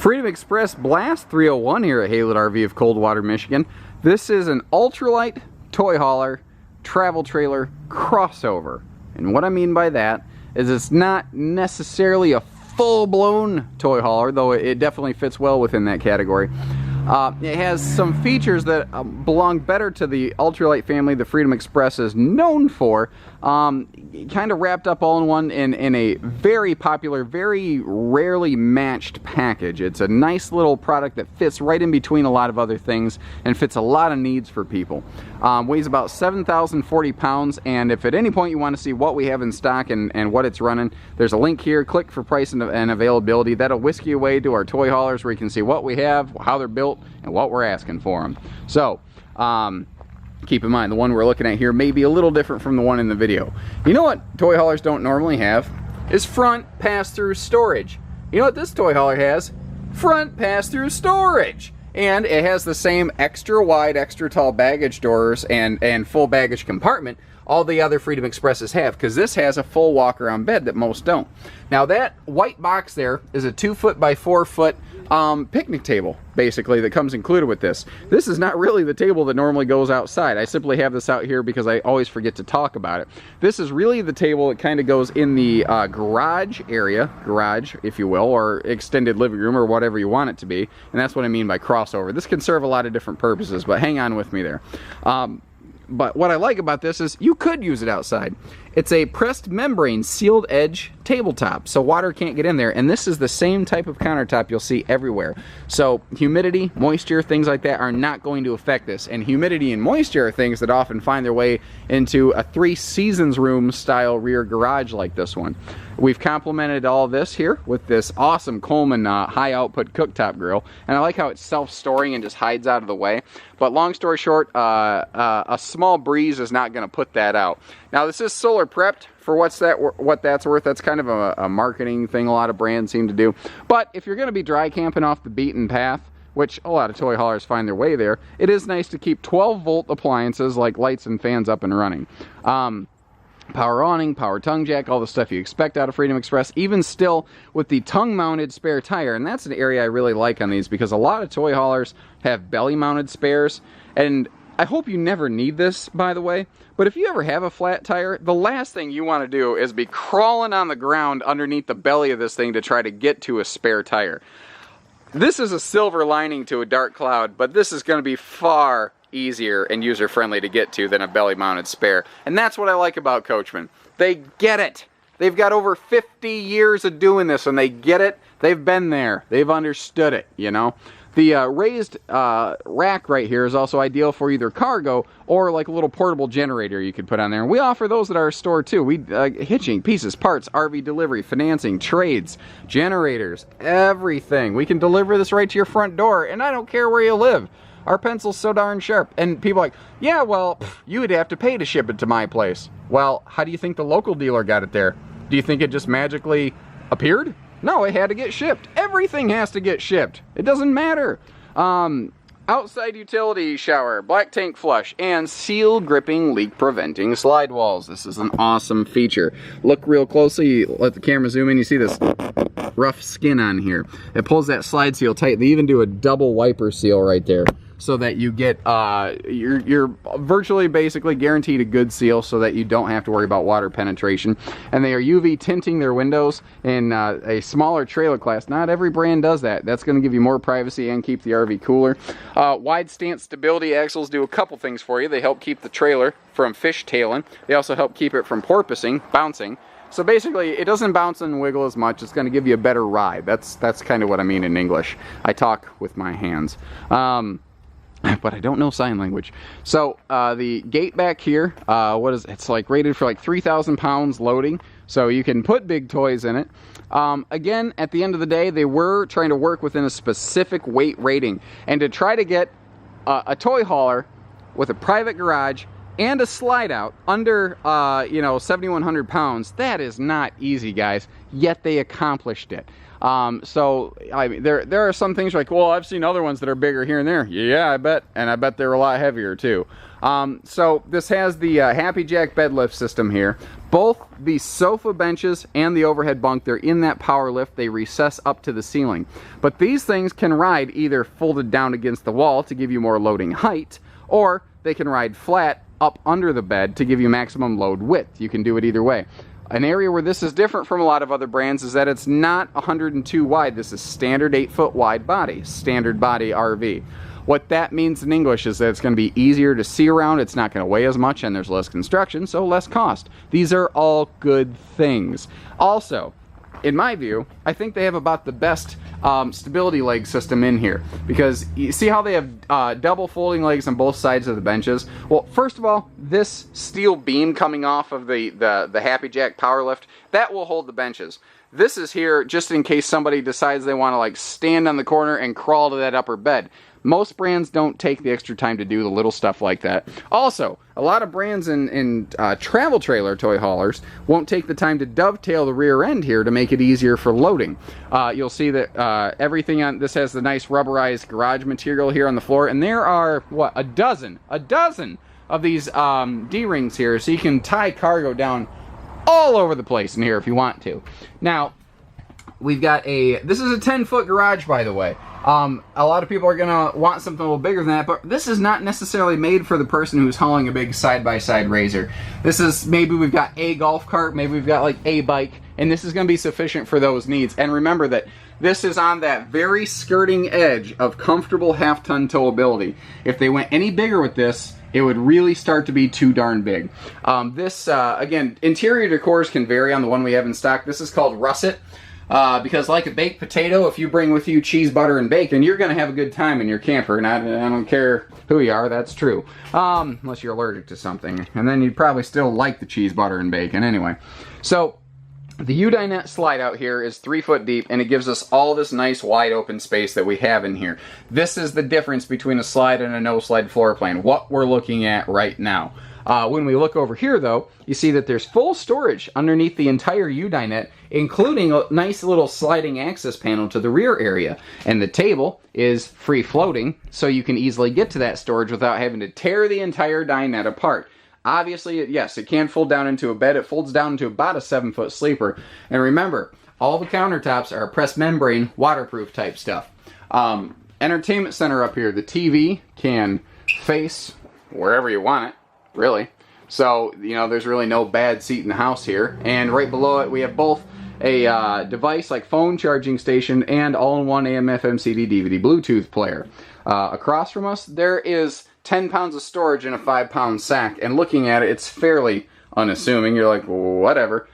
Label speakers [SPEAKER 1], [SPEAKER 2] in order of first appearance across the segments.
[SPEAKER 1] Freedom Express Blast 301 here at Haylett RV of Coldwater, Michigan. This is an ultralight toy hauler travel trailer crossover. And what I mean by that is it's not necessarily a full-blown toy hauler, though it definitely fits well within that category. It has some features that belong better to the ultralight family the Freedom Express is known for. Kind of wrapped up all in one in a very popular, very rarely matched package. It's a nice little product that fits right in between a lot of other things and fits a lot of needs for people. Weighs about 7,040 pounds, and if at any point you want to see what we have in stock and what it's running, there's a link here. Click for price and availability. That'll whisk you away to our toy haulers where you can see what we have, how they're built, and what we're asking for them. So, keep in mind, the one we're looking at here may be a little different from the one in the video. You know what toy haulers don't normally have? Is front pass-through storage. You know what this toy hauler has? Front pass-through storage! And it has the same extra wide, extra tall baggage doors and full baggage compartment all the other Freedom Expresses have, because this has a full walk-around bed that most don't. Now that white box there is a 2-foot by 4-foot picnic table, basically, that comes included with this. This is not really the table that normally goes outside. I simply have this out here because I always forget to talk about it. This is really the table that kind of goes in the garage area, if you will, or extended living room, or whatever you want it to be. And that's what I mean by crossover. This can serve a lot of different purposes, but hang on with me there. But what I like about this is you could use it outside. It's a pressed membrane sealed edge tabletop, so water can't get in there, and this is the same type of countertop you'll see everywhere. So humidity, moisture, things like that are not going to affect this, and humidity and moisture are things that often find their way into a 3 seasons room style rear garage like this one. We've complemented all this here with this awesome Coleman high output cooktop grill, and I like how it's self-storing and just hides out of the way. But long story short, a small breeze is not going to put that out. Now this is solar prepped for what that's worth. That's kind of a marketing thing a lot of brands seem to do. But if you're going to be dry camping off the beaten path, which a lot of toy haulers find their way there, it is nice to keep 12-volt appliances like lights and fans up and running. Power awning, power tongue jack, all the stuff you expect out of Freedom Express, even still with the tongue-mounted spare tire. And that's an area I really like on these, because a lot of toy haulers have belly-mounted spares, and I hope you never need this, by the way, but if you ever have a flat tire, the last thing you want to do is be crawling on the ground underneath the belly of this thing to try to get to a spare tire. This is a silver lining to a dark cloud, but this is going to be far easier and user-friendly to get to than a belly-mounted spare. And that's what I like about Coachmen. They get it. They've got over 50 years of doing this, and they get it. They've been there. They've understood it, you know. The raised rack right here is also ideal for either cargo or like a little portable generator you could put on there. And we offer those at our store too. We hitching, pieces, parts, RV delivery, financing, trades, generators, everything. We can deliver this right to your front door, and I don't care where you live. Our pencil's so darn sharp. And people are like, yeah, well, you would have to pay to ship it to my place. Well, how do you think the local dealer got it there? Do you think it just magically appeared? No, it had to get shipped. Everything has to get shipped. It doesn't matter. Outside utility shower, black tank flush, and seal gripping, leak preventing slide walls. This is an awesome feature. Look real closely, let the camera zoom in, you see this rough skin on here. It pulls that slide seal tight. They even do a double wiper seal right there, so that you get, you're virtually basically guaranteed a good seal so that you don't have to worry about water penetration. And they are UV tinting their windows in a smaller trailer class. Not every brand does that. That's going to give you more privacy and keep the RV cooler. Wide stance stability axles do a couple things for you. They help keep the trailer from fishtailing. They also help keep it from porpoising, bouncing. So basically, it doesn't bounce and wiggle as much. It's going to give you a better ride. That's kind of what I mean in English. I talk with my hands. But I don't know sign language. So the gate back here, it's like rated for like 3,000 pounds loading, so you can put big toys in it. Again, at the end of the day, they were trying to work within a specific weight rating, and to try to get a toy hauler with a private garage and a slide out under 7,100 pounds, that is not easy, guys. Yet they accomplished it. So I mean, there are some things like, well, I've seen other ones that are bigger here and there. Yeah, I bet, and I bet they're a lot heavier too. So this has the Happy Jack bed lift system here. Both the sofa benches and the overhead bunk, they're in that power lift. They recess up to the ceiling. But these things can ride either folded down against the wall to give you more loading height, or they can ride flat up under the bed to give you maximum load width. You can do it either way. An area where this is different from a lot of other brands is that it's not 102 wide. This is standard 8-foot wide body, standard body RV. What that means in English is that it's going to be easier to see around, it's not going to weigh as much, and there's less construction, so less cost. These are all good things. Also, in my view, I think they have about the best stability leg system in here, because you see how they have double folding legs on both sides of the benches? Well, first of all, this steel beam coming off of the Happy Jack power lift, that will hold the benches. This is here just in case somebody decides they want to like stand on the corner and crawl to that upper bed. Most brands don't take the extra time to do the little stuff like that. Also, a lot of brands in travel trailer toy haulers won't take the time to dovetail the rear end here to make it easier for loading. You'll see that everything on this has the nice rubberized garage material here on the floor, and there are, what, a dozen of these D-rings here, so you can tie cargo down all over the place in here if you want to. Now, we've got this is a 10-foot garage, by the way. A lot of people are going to want something a little bigger than that, but this is not necessarily made for the person who's hauling a big side-by-side RZR. This is, maybe we've got a golf cart, maybe we've got like a bike, and this is going to be sufficient for those needs. And remember that this is on that very skirting edge of comfortable half-ton towability. If they went any bigger with this, it would really start to be too darn big. Again, interior decors can vary on the one we have in stock. This is called Russet. Because like a baked potato, if you bring with you cheese, butter, and bacon, you're going to have a good time in your camper, and I don't care who you are, that's true. Unless you're allergic to something, and then you'd probably still like the cheese, butter, and bacon anyway. So, the U-dinette slide out here is 3 foot deep, and it gives us all this nice wide open space that we have in here. This is the difference between a slide and a no-slide floor plan, what we're looking at right now. When we look over here, though, you see that there's full storage underneath the entire U-dinette, including a nice little sliding access panel to the rear area. And the table is free floating, so you can easily get to that storage without having to tear the entire dinette apart. Obviously, yes, it can fold down into a bed. It folds down into about a 7-foot sleeper. And remember, all the countertops are pressed membrane, waterproof type stuff. Entertainment center up here. The TV can face wherever you want it, really. So, you know, there's really no bad seat in the house here. And right below it, we have both a device like phone charging station and all-in-one AM, FM, CD, DVD, Bluetooth player. Across from us, there is 10 pounds of storage in a 5-pound sack, and looking at it, it's fairly unassuming. You're like, whatever.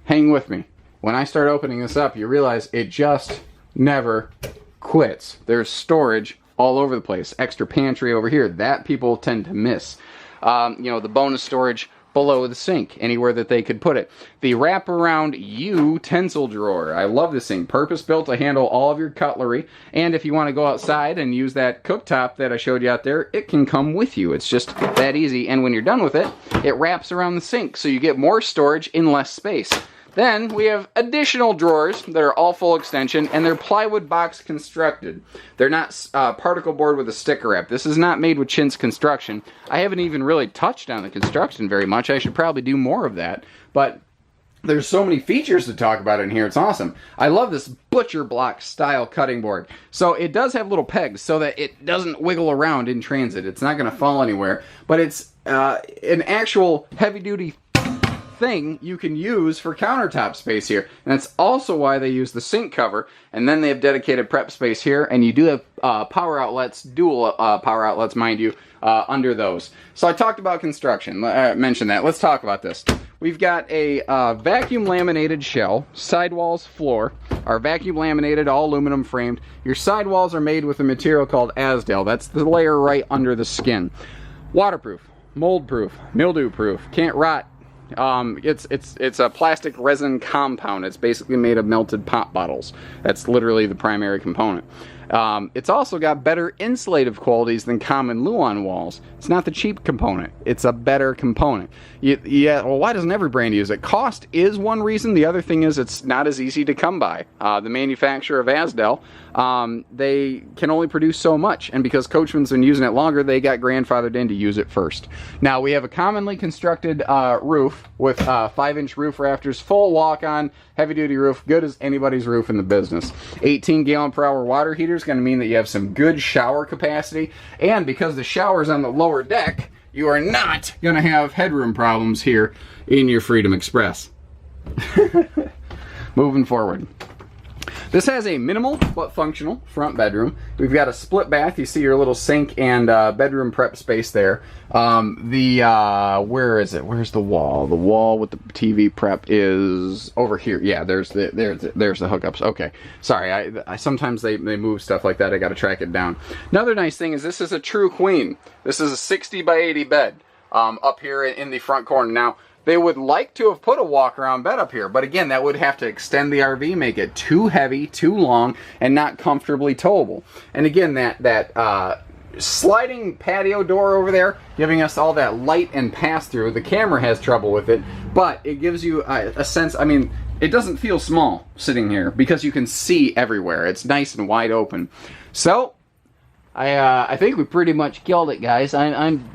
[SPEAKER 1] Hang with me. When I start opening this up, you realize it just never quits. There's storage all over the place. Extra pantry over here. That people tend to miss. You know, the bonus storage below the sink, anywhere that they could put it. The wraparound utensil drawer. I love this thing. Purpose-built to handle all of your cutlery. And if you want to go outside and use that cooktop that I showed you out there, it can come with you. It's just that easy. And when you're done with it, it wraps around the sink, so you get more storage in less space. Then we have additional drawers that are all full extension, and they're plywood box constructed. They're not particle board with a sticker wrap. This is not made with Chintz Construction. I haven't even really touched on the construction very much. I should probably do more of that. But there's so many features to talk about in here. It's awesome. I love this butcher block style cutting board. So it does have little pegs so that it doesn't wiggle around in transit. It's not going to fall anywhere. But it's an actual heavy-duty thing you can use for countertop space here. And that's also why they use the sink cover. And then they have dedicated prep space here. And you do have power outlets, dual power outlets, mind you, under those. So I talked about construction. Mentioned that. Let's talk about this. We've got a vacuum laminated shell, sidewalls, floor. Are vacuum laminated, all aluminum framed. Your sidewalls are made with a material called Asdel. That's the layer right under the skin. Waterproof, mold proof, mildew proof, can't rot. It's a plastic resin compound. It's basically made of melted pop bottles. That's literally the primary component. It's also got better insulative qualities than common Luan walls. It's not the cheap component. It's a better component. Yeah, well, why doesn't every brand use it? Cost is one reason. The other thing is it's not as easy to come by. The manufacturer of Asdel, they can only produce so much, and because Coachmen's been using it longer, they got grandfathered in to use it first. Now, we have a commonly constructed roof with 5-inch roof rafters, full walk-on, heavy-duty roof, good as anybody's roof in the business. 18-gallon-per-hour water heater is going to mean that you have some good shower capacity, and because the shower's on the lower deck, you are not going to have headroom problems here in your Freedom Express. Moving forward. This has a minimal but functional front bedroom. We've got a split bath. You see your little sink and bedroom prep space there. Where is it? Where's the wall? The wall with the TV prep is over here. Yeah, there's the hookups. Okay, sorry. I sometimes they move stuff like that. I got to track it down. Another nice thing is this is a true queen. This is a 60 by 80 bed up here in the front corner. Now, they would like to have put a walk-around bed up here, but again, that would have to extend the RV, make it too heavy, too long, and not comfortably towable. And again, that sliding patio door over there, giving us all that light and pass-through. The camera has trouble with it, but it gives you a sense, I mean, it doesn't feel small sitting here because you can see everywhere. It's nice and wide open. So, I think we pretty much killed it, guys.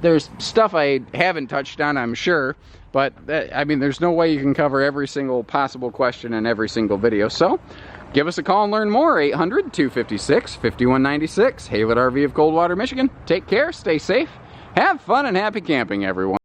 [SPEAKER 1] There's stuff I haven't touched on, I'm sure. But, I mean, there's no way you can cover every single possible question in every single video. So, give us a call and learn more. 800-256-5196. Haylett RV of Coldwater, Michigan. Take care, stay safe, have fun, and happy camping, everyone.